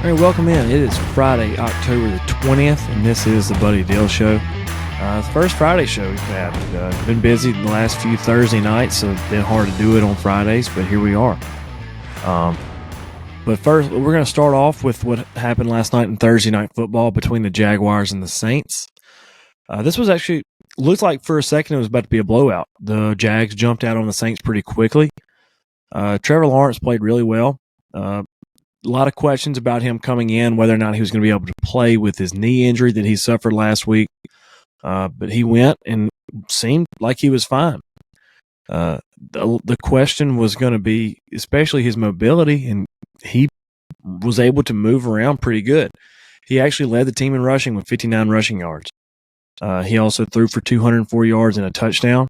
All right, welcome in. It is Friday, October the 20th, and this is the Buddy Dill Show. It's the first Friday show we've had. Been busy the last few Thursday nights, so it's been hard to do it on Fridays, but here we are. But first, we're going to start off with what happened last night in Thursday Night Football between the Jaguars and the Saints. This was actually, looked like for a second it was about to be a blowout. The Jags jumped out on the Saints pretty quickly. Trevor Lawrence played really well. A lot of questions about him coming in, whether or not he was going to be able to play with his knee injury that he suffered last week. But he went and seemed like he was fine. The question was going to be especially his mobility, and he was able to move around pretty good. He actually led the team in rushing with 59 rushing yards. He also threw for 204 yards and a touchdown.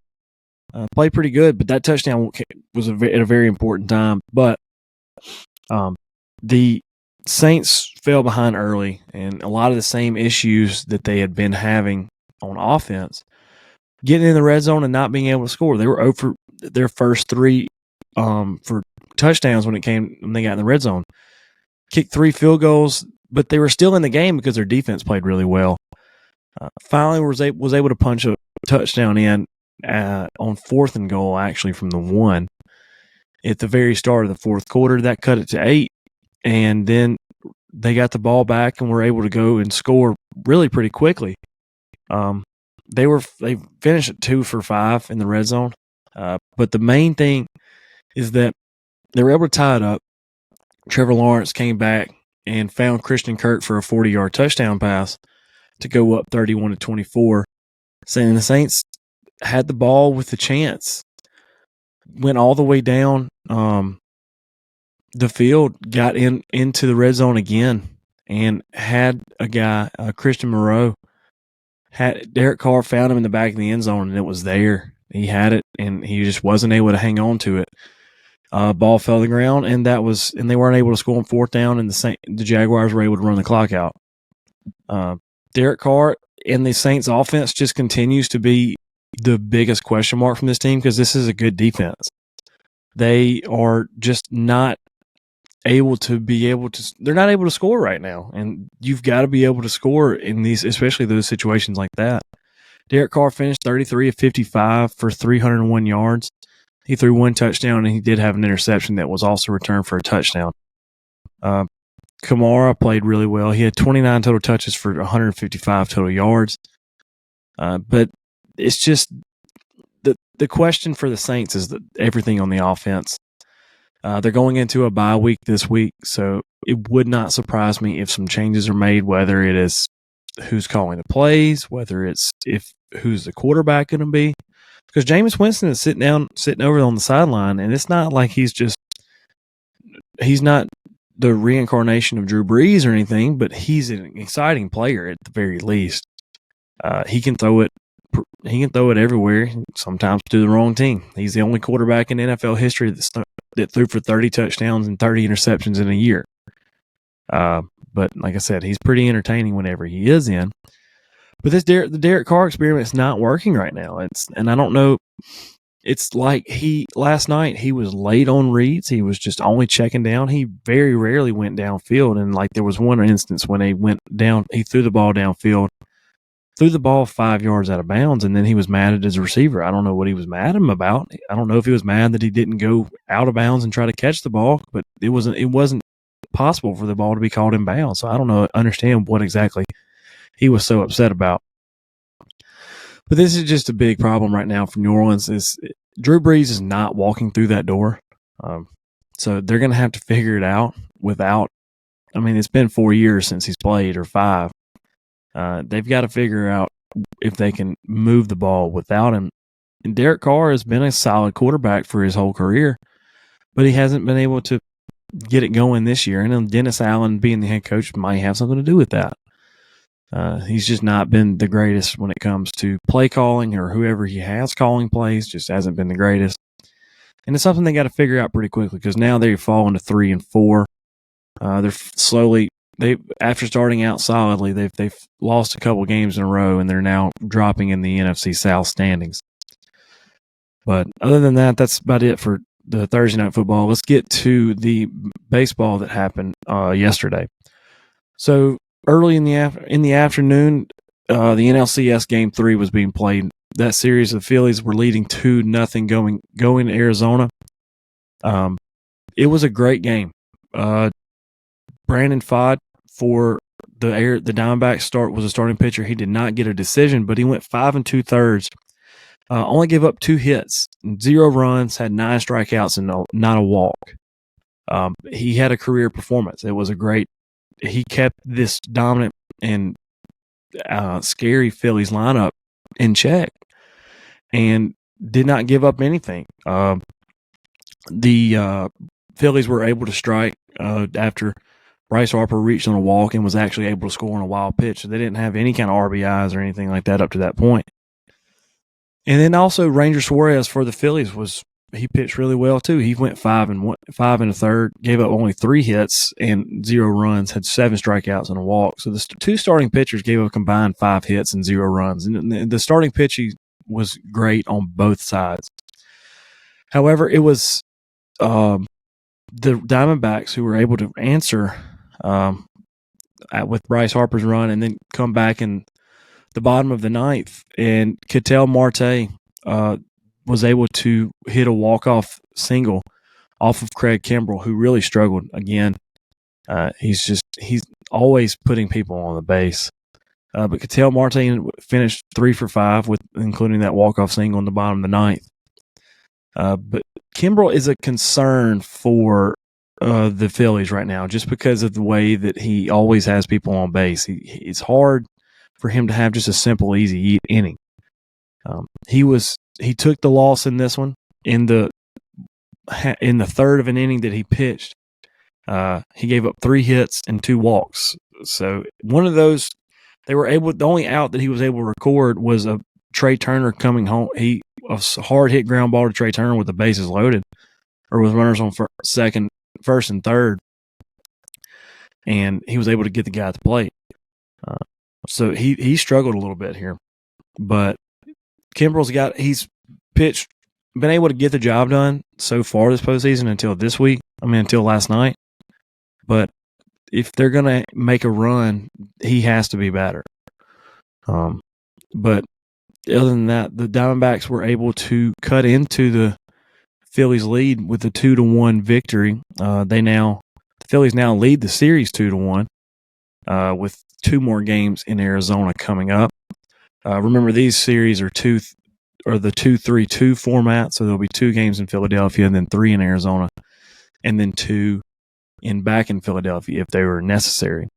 Played pretty good, but that touchdown was at a very important time. But the Saints fell behind early, and a lot of the same issues that they had been having on offense, getting in the red zone and not being able to score. They were 0 for their first three for touchdowns when they got in the red zone. Kicked 3 field goals, but they were still in the game because their defense played really well. Finally was able to punch a touchdown in on 4th and goal, actually, from the 1 at the very start of the fourth quarter. That cut it to 8. And then they got the ball back and were able to go and score really pretty quickly. They finished at 2 for 5 in the red zone. But the main thing is that they were able to tie it up. Trevor Lawrence came back and found Christian Kirk for a 40-yard touchdown pass to go up 31-24. Saying the Saints had the ball with a chance. Went all the way down the field, got into the red zone again, and had a guy, Christian Moreau, Derek Carr found him in the back of the end zone, and it was there. He had it, and he just wasn't able to hang on to it. Ball fell to the ground, and they weren't able to score on 4th down, and the Jaguars were able to run the clock out. Derek Carr and the Saints offense just continues to be the biggest question mark from this team because this is a good defense. They are just not they're not able to score right now, and you've got to be able to score in these, especially those situations like that. Derek Carr finished 33 of 55 for 301 yards. He threw 1 touchdown, and he did have an interception that was also returned for a touchdown. Kamara played really well. He had 29 total touches for 155 total yards. But it's just the question for the Saints is everything on the offense. They're going into a bye week this week, so it would not surprise me if some changes are made, whether it is who's calling the plays, whether it's who's the quarterback going to be. Because Jameis Winston is sitting over on the sideline, and it's not like he's not the reincarnation of Drew Brees or anything, but he's an exciting player at the very least. He can throw it everywhere, sometimes to the wrong team. He's the only quarterback in NFL history that threw for 30 touchdowns and 30 interceptions in a year. But like I said, he's pretty entertaining whenever he is in. But the Derek Carr experiment is not working right now. And I don't know. It's like last night he was late on reads. He was just only checking down. He very rarely went downfield. And like there was one instance when he went down, he threw the ball downfield. Threw the ball 5 yards out of bounds, and then he was mad at his receiver. I don't know what he was mad at him about. I don't know if he was mad that he didn't go out of bounds and try to catch the ball, but it wasn't possible for the ball to be called in bounds. So I don't understand what exactly he was so upset about. But this is just a big problem right now for New Orleans. Is Drew Brees is not walking through that door, so they're going to have to figure it out without. I mean, it's been 4 years since he's played, or 5. They've got to figure out if they can move the ball without him. And Derek Carr has been a solid quarterback for his whole career, but he hasn't been able to get it going this year. And then Dennis Allen being the head coach might have something to do with that. He's just not been the greatest when it comes to play calling, or whoever he has calling plays just hasn't been the greatest. And it's something they got to figure out pretty quickly because now they've fallen to 3-4. They're slowly. After starting out solidly, they've lost a couple games in a row, and they're now dropping in the NFC South standings. But other than that, that's about it for the Thursday Night Football. Let's get to the baseball that happened yesterday. So early in the afternoon, the NLCS Game 3 was being played. That series, the Phillies were leading 2-0 going to Arizona. It was a great game. Brandon Pfaadt for the Diamondbacks was a starting pitcher. He did not get a decision, but he went 5 2/3. Only gave up 2 hits, 0 runs, had 9 strikeouts, and not a walk. He had a career performance. It was a great. He kept this dominant and scary Phillies lineup in check and did not give up anything. The Phillies were able to strike after Bryce Harper reached on a walk and was actually able to score on a wild pitch. So they didn't have any kind of RBIs or anything like that up to that point. And then also Ranger Suarez for the Phillies he pitched really well too. He went 5 1/3, gave up only 3 hits and 0 runs, had 7 strikeouts and a walk. So the 2 starting pitchers gave up a combined 5 hits and 0 runs. And the starting pitching was great on both sides. However, it was the Diamondbacks who were able to answer with Bryce Harper's run and then come back in the bottom of the ninth. And Ketel Marte was able to hit a walk-off single off of Craig Kimbrell, who really struggled again. He's always putting people on the base. But Ketel Marte finished 3 for 5, including that walk-off single in the bottom of the ninth. But Kimbrell is a concern for the Phillies right now, just because of the way that he always has people on base. It's hard for him to have just a simple, easy inning. He took the loss in this one in the third of an inning that he pitched. He gave up 3 hits and 2 walks. So one of those, the only out that he was able to record was a Trey Turner coming home. A hard hit ground ball to Trey Turner with the bases loaded, or with runners on first and third, and he was able to get the guy at the plate. So he struggled a little bit here, but he's pitched, been able to get the job done so far this postseason until last night. But if they're going to make a run, he has to be better. But other than that, the Diamondbacks were able to cut into the Phillies lead with a 2-1 victory. The Phillies now lead the series 2-1, with 2 more games in Arizona coming up. Remember, these series are the 2-3-2 format, so there'll be 2 games in Philadelphia and then 3 in Arizona, and then 2 back in Philadelphia if they were necessary.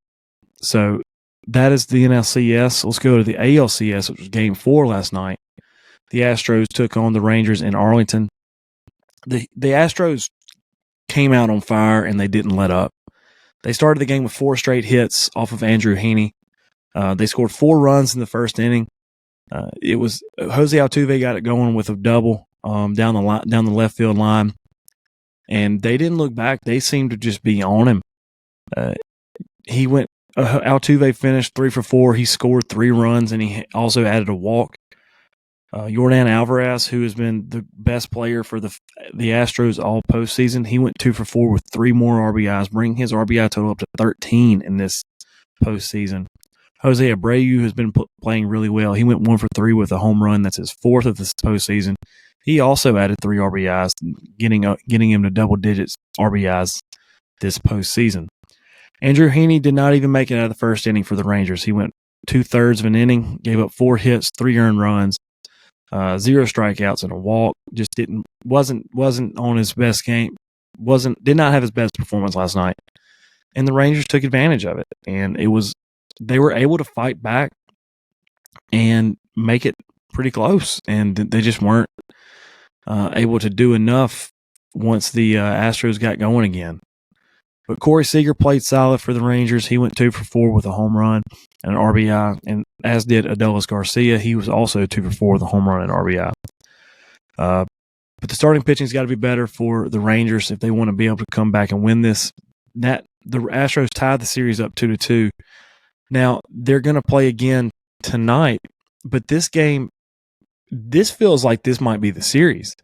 So that is the NLCS. Let's go to the ALCS, which was Game 4 last night. The Astros took on the Rangers in Arlington. The Astros came out on fire, and they didn't let up. They started the game with 4 straight hits off of Andrew Heaney. They scored 4 runs in the first inning. It was Jose Altuve got it going with a double down the left field line, and they didn't look back. They seemed to just be on him. Altuve finished 3 for 4. He scored 3 runs, and he also added a walk. Yordan Alvarez, who has been the best player for the Astros all postseason, he went 2 for 4 with 3 more RBIs, bringing his RBI total up to 13 in this postseason. Jose Abreu has been playing really well. He went 1 for 3 with a home run. That's his 4th of this postseason. He also added 3 RBIs, getting him to double digits RBIs this postseason. Andrew Heaney did not even make it out of the first inning for the Rangers. He went 2/3 of an inning, gave up 4 hits, 3 earned runs, 0 strikeouts and a walk. Just wasn't on his best game. Did not have his best performance last night. And the Rangers took advantage of it. And they were able to fight back and make it pretty close. And they just weren't able to do enough once the Astros got going again. But Corey Seager played solid for the Rangers. He went 2 for 4 with a home run and an RBI, and as did Adolis Garcia. He was also 2 for 4 with a home run and RBI. But the starting pitching's got to be better for the Rangers if they want to be able to come back and win this. The Astros tied the series up 2-2. Now, they're going to play again tonight, but this feels like this might be the series,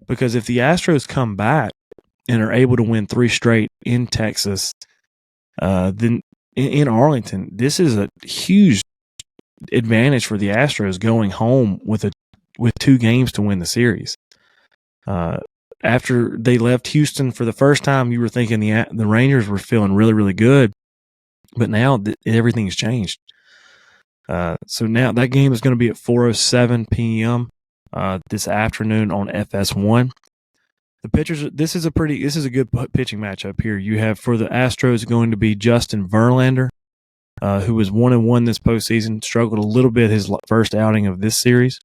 because if the Astros come back and are able to win 3 straight in Texas, then in Arlington, this is a huge advantage for the Astros going home with 2 games to win the series. After they left Houston for the first time, you were thinking the Rangers were feeling really, really good, but now everything's changed. So now that game is going to be at 4:07 p.m. This afternoon on FS1. The pitchers. This is a good pitching matchup here. You have for the Astros going to be Justin Verlander, who was 1-1 this postseason. Struggled a little bit his first outing of this series.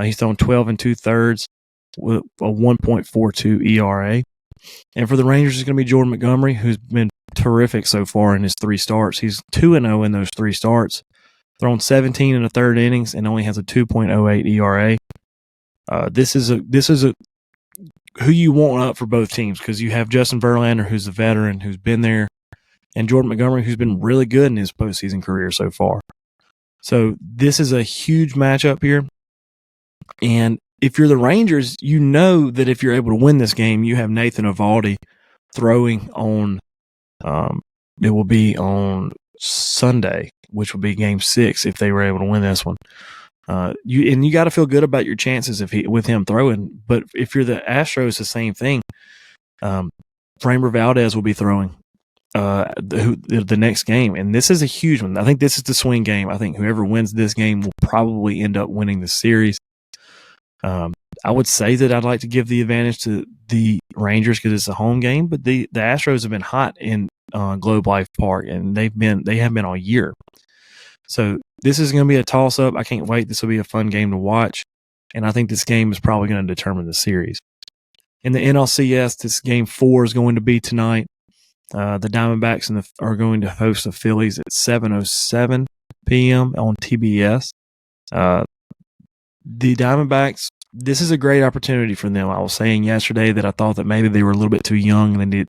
He's thrown 12 2/3 with a 1.42 ERA. And for the Rangers, it's going to be Jordan Montgomery, who's been terrific so far in his 3 starts. He's 2-0 in those 3 starts. Thrown 17 1/3 innings and only has a 2.08 ERA. This is who you want up for both teams, because you have Justin Verlander, who's a veteran, who's been there, and Jordan Montgomery, who's been really good in his postseason career so far. So this is a huge matchup here. And if you're the Rangers, you know that if you're able to win this game, you have Nathan Eovaldi throwing on it will be on Sunday, which will be Game 6 if they were able to win this one. You got to feel good about your chances with him throwing. But if you're the Astros, the same thing. Framber Valdez will be throwing the next game, and this is a huge one. I think this is the swing game. I think whoever wins this game will probably end up winning the series. I would say that I'd like to give the advantage to the Rangers because it's a home game, but the Astros have been hot in Globe Life Park, and they have been all year. So this is going to be a toss-up. I can't wait. This will be a fun game to watch, and I think this game is probably going to determine the series. In the NLCS, this Game 4 is going to be tonight. The Diamondbacks are going to host the Phillies at 7:07 p.m. on TBS. The Diamondbacks, this is a great opportunity for them. I was saying yesterday that I thought that maybe they were a little bit too young and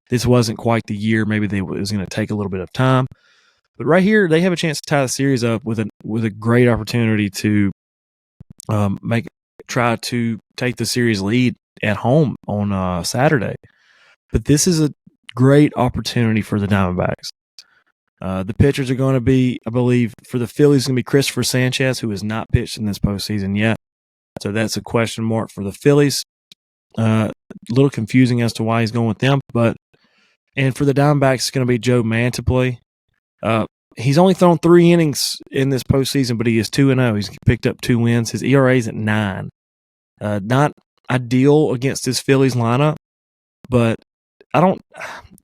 this wasn't quite the year. Maybe it was going to take a little bit of time. But right here, they have a chance to tie the series up with a great opportunity to try to take the series lead at home on Saturday. But this is a great opportunity for the Diamondbacks. The pitchers are going to be, I believe, for the Phillies, going to be Christopher Sanchez, who has not pitched in this postseason yet. So that's a question mark for the Phillies. A little confusing as to why he's going with them. And for the Diamondbacks, it's going to be Joe Mantiply. He's only thrown 3 innings in this postseason, but he is 2-0. He's picked up 2 wins. His ERA is at 9. Not ideal against this Phillies lineup, but I don't.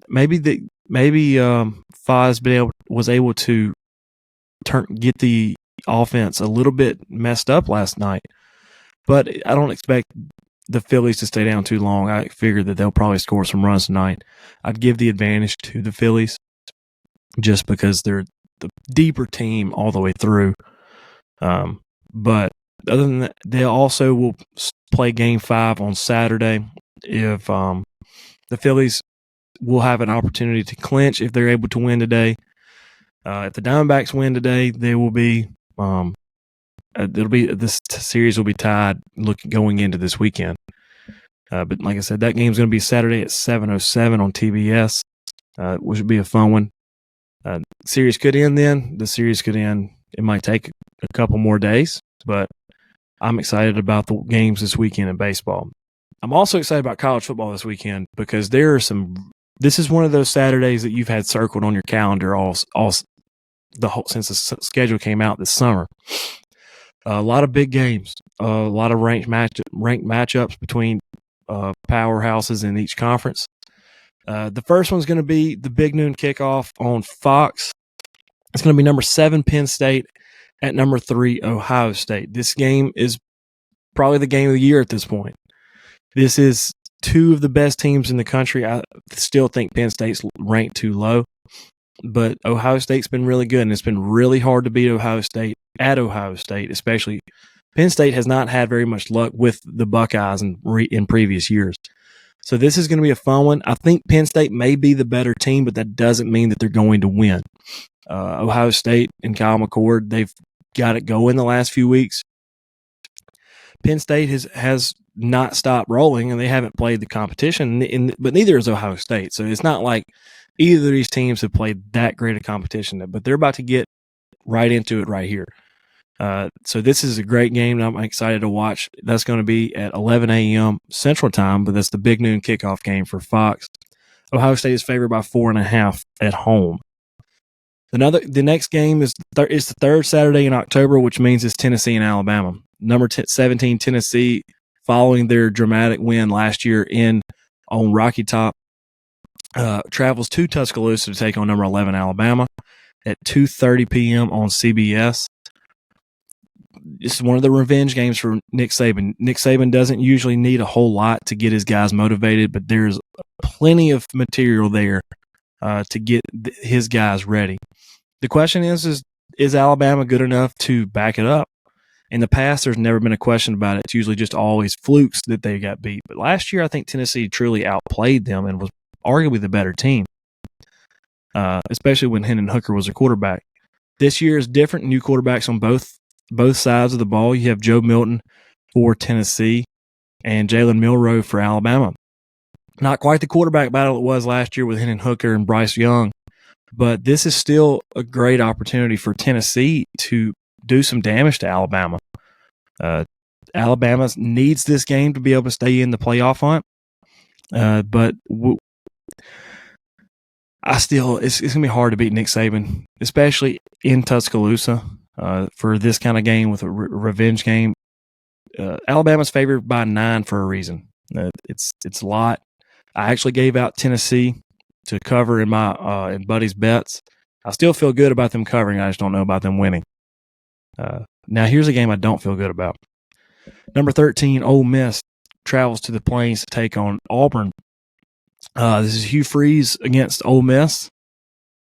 Maybe Foz was able to get the offense a little bit messed up last night, but I don't expect the Phillies to stay down too long. I figure that they'll probably score some runs tonight. I'd give the advantage to the Phillies just because they're the deeper team all the way through. But other than that, they also will play Game 5 on Saturday. If the Phillies will have an opportunity to clinch if they're able to win today. If the Diamondbacks win today, they will be. This series will be tied going into this weekend. But like I said, that game's going to be Saturday at 7:07 on TBS, which would be a fun one. Series could end then. The series could end. It might take a couple more days, but I'm excited about the games this weekend in baseball. I'm also excited about college football this weekend because there are some. This is one of those Saturdays that you've had circled on your calendar since the schedule came out this summer. A lot of big games, a lot of ranked matchups between powerhouses in each conference. The first one's going to be the big noon kickoff on Fox. It's going to be number 7 Penn State at number 3 Ohio State. This game is probably the game of the year at this point. This is 2 of the best teams in the country. I still think Penn State's ranked too low, but Ohio State's been really good, and it's been really hard to beat Ohio State at Ohio State, especially. Penn State has not had very much luck with the Buckeyes in previous years. So this is going to be a fun one. I think Penn State may be the better team, but that doesn't mean that they're going to win. Ohio State and Kyle McCord, they've got it going the last few weeks. Penn State has not stopped rolling, and they haven't played the competition, but neither has Ohio State. So it's not like either of these teams have played that great a competition, but they're about to get right into it right here. So this is a great game, and I'm excited to watch. That's going to be at 11 a.m. Central Time, but that's the big noon kickoff game for Fox. Ohio State is favored by 4.5 at home. The next game is the third Saturday in October, which means it's Tennessee and Alabama. Number 17 Tennessee, following their dramatic win last year on Rocky Top, travels to Tuscaloosa to take on number 11 Alabama at 2:30 p.m. on CBS. This is one of the revenge games for Nick Saban. Nick Saban doesn't usually need a whole lot to get his guys motivated, but there's plenty of material there to get his guys ready. The question is Alabama good enough to back it up? In the past, there's never been a question about it. It's usually just always flukes that they got beat. But last year, I think Tennessee truly outplayed them and was arguably the better team, especially when Hendon Hooker was a quarterback. This year is different. New quarterbacks on both sides of the ball. You have Joe Milton for Tennessee and Jalen Milroe for Alabama. Not quite the quarterback battle it was last year with Hendon Hooker and Bryce Young, but this is still a great opportunity for Tennessee to do some damage to Alabama. Alabama needs this game to be able to stay in the playoff hunt, but it's going to be hard to beat Nick Saban, especially in Tuscaloosa for this kind of game with a revenge game. Alabama's favored by 9 for a reason. It's a lot. I actually gave out Tennessee to cover in my in Buddy's bets. I still feel good about them covering. I just don't know about them winning. Now, here's a game I don't feel good about. Number 13, Ole Miss, travels to the Plains to take on Auburn. This is Hugh Freeze against Ole Miss.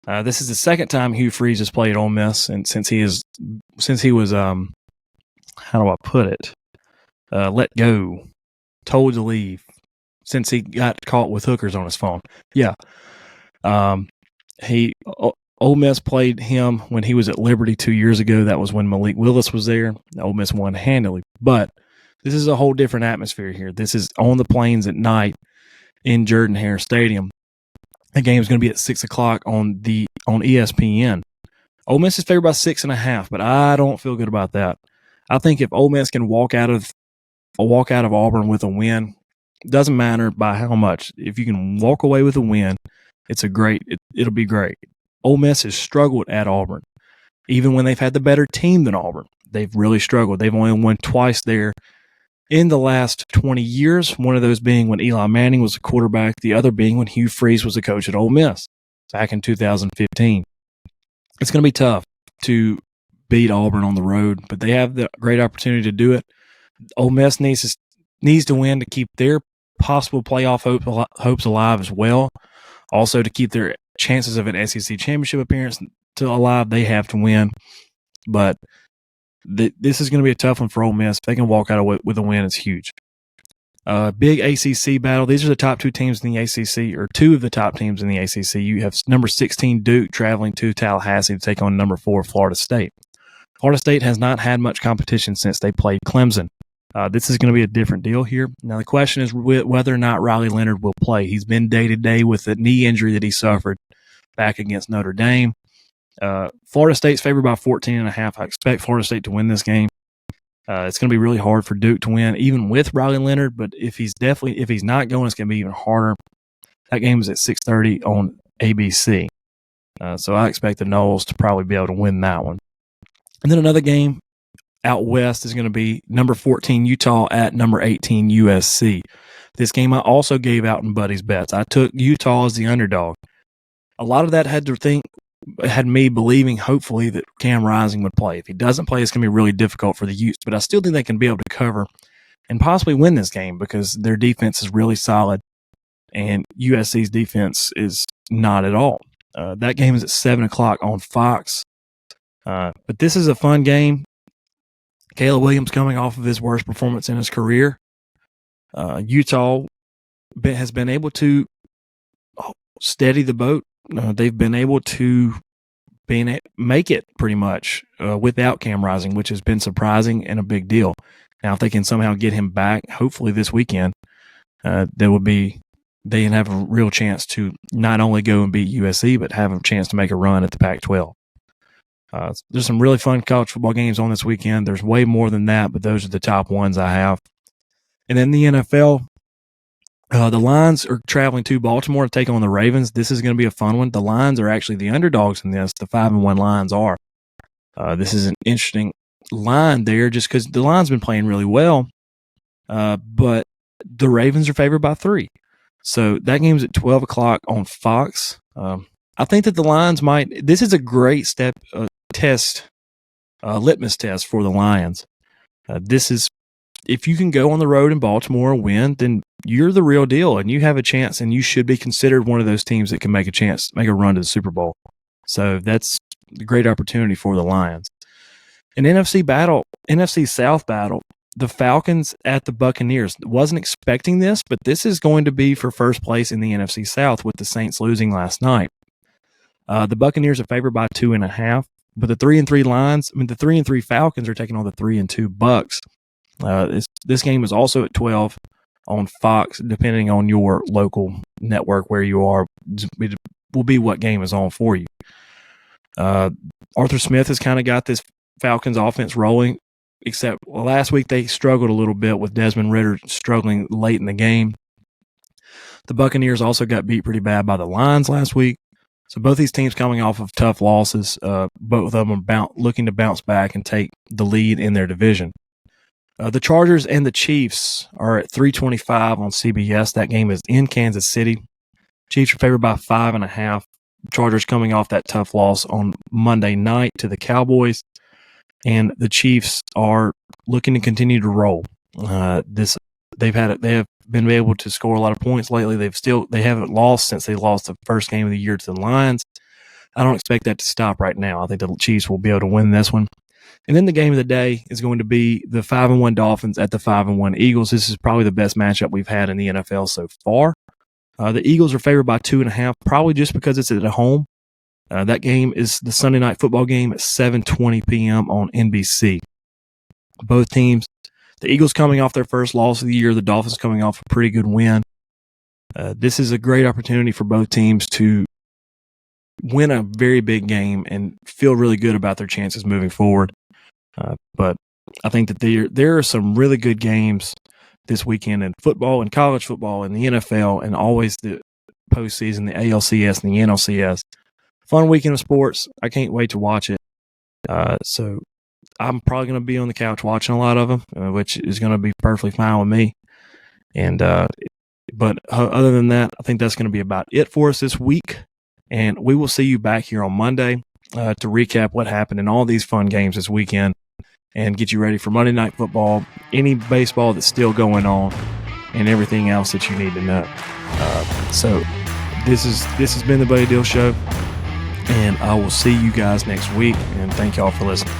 This is the second time Hugh Freeze has played Ole Miss, and since he was how do I put it? Let go, told to leave, since he got caught with hookers on his phone. Yeah. Ole Miss played him when he was at Liberty 2 years ago. That was when Malik Willis was there. Ole Miss won handily. But this is a whole different atmosphere here. This is on the Plains at night in Jordan-Hare Stadium. The game is going to be at 6 o'clock on ESPN. Ole Miss is favored by 6.5, but I don't feel good about that. I think if Ole Miss can walk out of Auburn with a win, doesn't matter by how much. If you can walk away with a win, it'll be great. Ole Miss has struggled at Auburn. Even when they've had the better team than Auburn, they've really struggled. They've only won twice there in the last 20 years, one of those being when Eli Manning was a quarterback, the other being when Hugh Freeze was a coach at Ole Miss back in 2015. It's going to be tough to beat Auburn on the road, but they have the great opportunity to do it. Ole Miss needs to win to keep their possible playoff hopes alive as well. Also, to keep their chances of an SEC championship appearance alive, they have to win. But this is going to be a tough one for Ole Miss. If they can walk out with a win, it's huge. Big ACC battle. These are the top two teams in the ACC, or two of the top teams in the ACC. You have number 16 Duke traveling to Tallahassee to take on number 4 Florida State. Florida State has not had much competition since they played Clemson. This is going to be a different deal here. Now, the question is whether or not Riley Leonard will play. He's been day-to-day with a knee injury that he suffered back against Notre Dame. Florida State's favored by 14.5. I expect Florida State to win this game. It's going to be really hard for Duke to win, even with Riley Leonard. But if he's not going, it's going to be even harder. That game is at 6:30 on ABC. So I expect the Noles to probably be able to win that one. And then another game out west is going to be number 14 Utah at number 18 USC. This game I also gave out in Buddy's bets. I took Utah as the underdog. A lot of that had me believing, hopefully, that Cam Rising would play. If he doesn't play, it's going to be really difficult for the Utes, but I still think they can be able to cover and possibly win this game because their defense is really solid and USC's defense is not at all. That game is at 7 o'clock on Fox. But this is a fun game. Caleb Williams coming off of his worst performance in his career. Utah has been able to steady the boat. They've been able to make it pretty much without Cam Rising, which has been surprising and a big deal. Now, if they can somehow get him back, hopefully this weekend, that would be they can have a real chance to not only go and beat USC, but have a chance to make a run at the Pac-12. There's some really fun college football games on this weekend. There's way more than that, but those are the top ones I have. And then the NFL, the Lions are traveling to Baltimore to take on the Ravens. This is going to be a fun one. The Lions are actually the underdogs in this. The 5-1 Lions are. This is an interesting line there just because the Lions been playing really well, but the Ravens are favored by 3. So that game's at 12 o'clock on Fox. I think that the Lions might – this is a great litmus test for the Lions. This is – if you can go on the road in Baltimore and win, then you're the real deal, and you have a chance, and you should be considered one of those teams that can make a run to the Super Bowl. So that's a great opportunity for the Lions. An NFC South battle, the Falcons at the Buccaneers. Wasn't expecting this, but this is going to be for first place in the NFC South with the Saints losing last night. The Buccaneers are favored by 2.5, but the 3-3 Falcons are taking on the 3-2 Bucs. This game is also at 12 on Fox, depending on your local network where you are. It will be what game is on for you. Arthur Smith has kind of got this Falcons offense rolling, except last week they struggled a little bit with Desmond Ridder struggling late in the game. The Buccaneers also got beat pretty bad by the Lions last week. So both these teams coming off of tough losses, both of them are looking to bounce back and take the lead in their division. The Chargers and the Chiefs are at 3:25 on CBS. That game is in Kansas City. Chiefs are favored by 5.5. Chargers coming off that tough loss on Monday night to the Cowboys. And the Chiefs are looking to continue to roll. They have been able to score a lot of points lately. They haven't lost since they lost the first game of the year to the Lions. I don't expect that to stop right now. I think the Chiefs will be able to win this one. And then the game of the day is going to be the 5-1 Dolphins at the 5-1 Eagles. This is probably the best matchup we've had in the NFL so far. The Eagles are favored by 2.5, probably just because it's at home. That game is the Sunday night football game at 7:20 p.m. on NBC. Both teams, the Eagles coming off their first loss of the year, the Dolphins coming off a pretty good win. This is a great opportunity for both teams to win a very big game and feel really good about their chances moving forward. But I think that there are some really good games this weekend in football and college football and the NFL and always the postseason, the ALCS and the NLCS. Fun weekend of sports. I can't wait to watch it. So I'm probably going to be on the couch watching a lot of them, which is going to be perfectly fine with me. And but other than that, I think that's going to be about it for us this week. And we will see you back here on Monday to recap what happened in all these fun games this weekend and get you ready for Monday Night Football, any baseball that's still going on, and everything else that you need to know. So this has been the Buddy Dill Show. And I will see you guys next week. And thank y'all for listening.